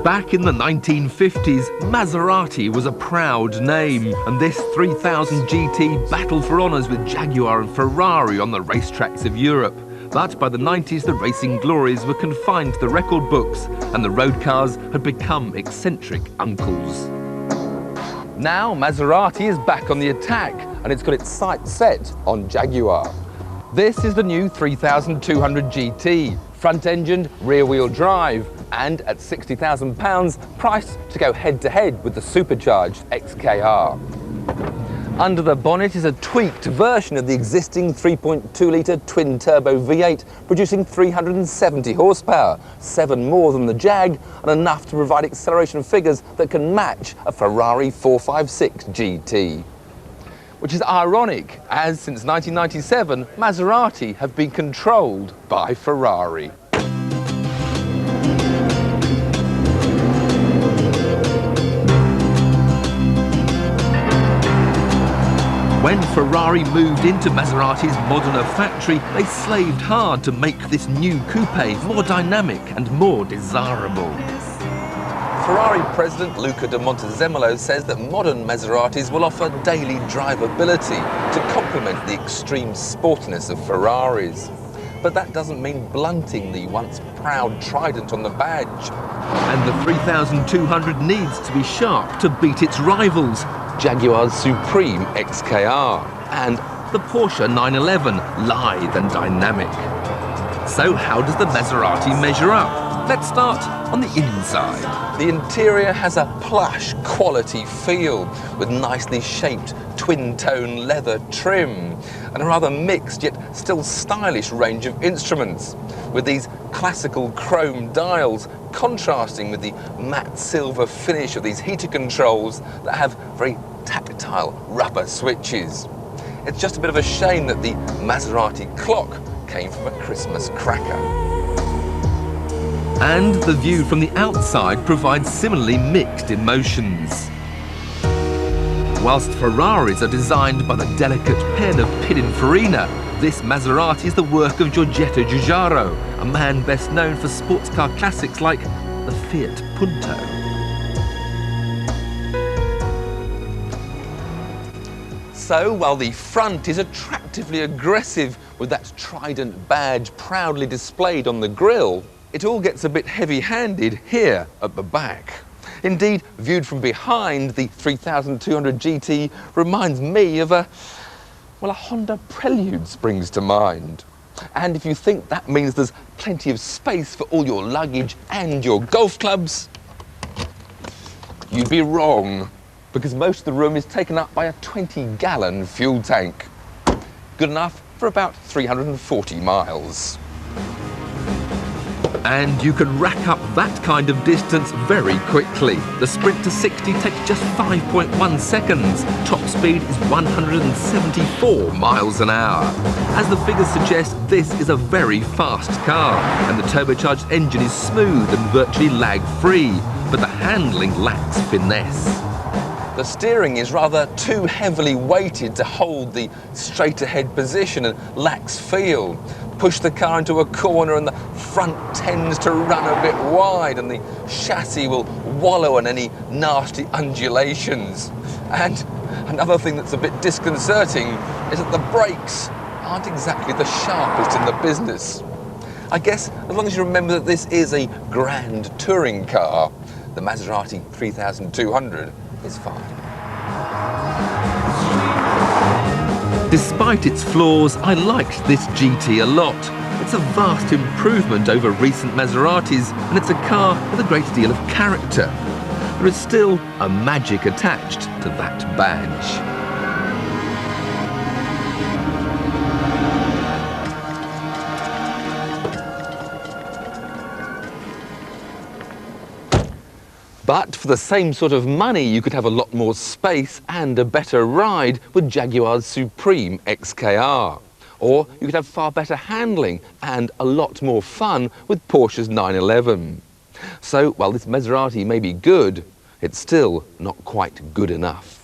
Back in the 1950s, Maserati was a proud name, and this 3000 GT battled for honours with Jaguar and Ferrari on the racetracks of Europe. But by the 90s, the racing glories were confined to the record books, and the road cars had become eccentric uncles. Now Maserati is back on the attack, and it's got its sights set on Jaguar. This is the new 3200 GT, front-engined, rear-wheel drive, and at £60,000, priced to go head-to-head with the supercharged XKR. Under the bonnet is a tweaked version of the existing 3.2-litre twin-turbo V8, producing 370 horsepower, 7 more than the Jag, and enough to provide acceleration figures that can match a Ferrari 456 GT. Which is ironic, as since 1997, Maserati have been controlled by Ferrari. When Ferrari moved into Maserati's Modena factory, they slaved hard to make this new coupe more dynamic and more desirable. Ferrari president Luca de Montezemolo says that modern Maseratis will offer daily drivability to complement the extreme sportiness of Ferraris. But that doesn't mean blunting the once proud trident on the badge. And the 3200 needs to be sharp to beat its rivals, Jaguar's Supreme XKR and the Porsche 911, lithe and dynamic. So how does the Maserati measure up? Let's start on the inside. The interior has a plush quality feel with nicely shaped twin-tone leather trim and a rather mixed yet still stylish range of instruments, with these classical chrome dials contrasting with the matte silver finish of these heater controls that have very tactile rubber switches. It's just a bit of a shame that the Maserati clock came from a Christmas cracker. And the view from the outside provides similarly mixed emotions. Whilst Ferraris are designed by the delicate pen of Pininfarina, this Maserati is the work of Giorgetto Giugiaro, a man best known for sports car classics like the Fiat Punto. So, while the front is attractively aggressive with that trident badge proudly displayed on the grille, it all gets a bit heavy-handed here at the back. Indeed, viewed from behind, the 3200 GT reminds me of a Honda Prelude springs to mind. And if you think that means there's plenty of space for all your luggage and your golf clubs, you'd be wrong, because most of the room is taken up by a 20-gallon fuel tank. Good enough for about 340 miles. And you can rack up that kind of distance very quickly. The sprint to 60 takes just 5.1 seconds. Top speed is 174 miles an hour. As the figures suggest, this is a very fast car, and the turbocharged engine is smooth and virtually lag-free, but the handling lacks finesse. The steering is rather too heavily weighted to hold the straight-ahead position and lacks feel. Push the car into a corner and the front tends to run a bit wide and the chassis will wallow in any nasty undulations. And another thing that's a bit disconcerting is that the brakes aren't exactly the sharpest in the business. I guess as long as you remember that this is a grand touring car, the Maserati 3200 is fine. Despite its flaws, I liked this GT a lot. It's a vast improvement over recent Maseratis, and it's a car with a great deal of character. There is still a magic attached to that badge. But for the same sort of money, you could have a lot more space and a better ride with Jaguar's Supreme XKR. Or you could have far better handling and a lot more fun with Porsche's 911. So while this Maserati may be good, it's still not quite good enough.